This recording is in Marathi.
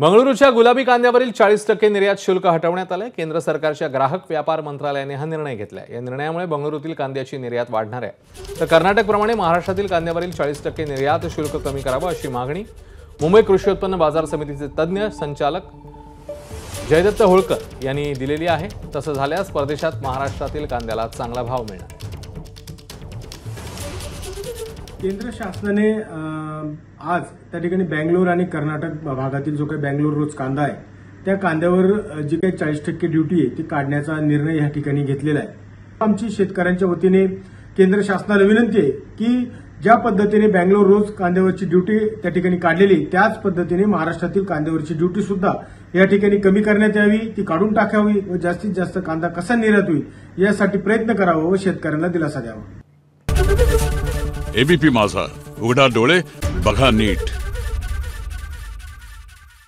बंगळुरूच्या गुलाबी कांद्यावरील 40% निर्यात शुल्क हटवण्यात आले। केंद्र सरकारच्या ग्राहक व्यापार मंत्रालयाने हा निर्णय घेतलाय। या निर्णयामुळे बंगळुरूतील कांद्याची निर्यात वाढणार आहे। तर कर्नाटकप्रमाणे महाराष्ट्रातील कांद्यावरील 40% निर्यात शुल्क कमी करावं अशी मागणी मुंबई कृषी उत्पन्न बाजार समितीचे तज्ञ संचालक जयदत्त होळकर यांनी दिलेली आहे। तसं झाल्यास परदेशात महाराष्ट्रातील कांद्याला चांगला भाव मिळणार। केंद्र शासनाने आज त्या ठिकाणी बेंगलोर आणि कर्नाटक भागातील जो काही बेंगलोर रोज कांदा आहे त्या कांद्यावर जी काही 40% ड्युटी आहे ती काढण्याचा निर्णय या ठिकाणी घेतलेला आहे। आमची शेतकऱ्यांच्या वतीने केंद्र शासनाला विनंती आहे की ज्या पद्धतीने बेंगलोर रोज कांद्यावरची ड्युटी त्या ठिकाणी काढलेली त्याच पद्धतीने महाराष्ट्रातील कांद्यावरची ड्युटी सुद्धा या ठिकाणी कमी करण्यात यावी, ती काढून टाकावी व जास्तीत जास्त कांदा कसा निर्यात होईल यासाठी प्रयत्न करावा व शेतकऱ्यांना दिलासा द्यावा। एबीपी माझा, उघडा डोळे बघा नीट।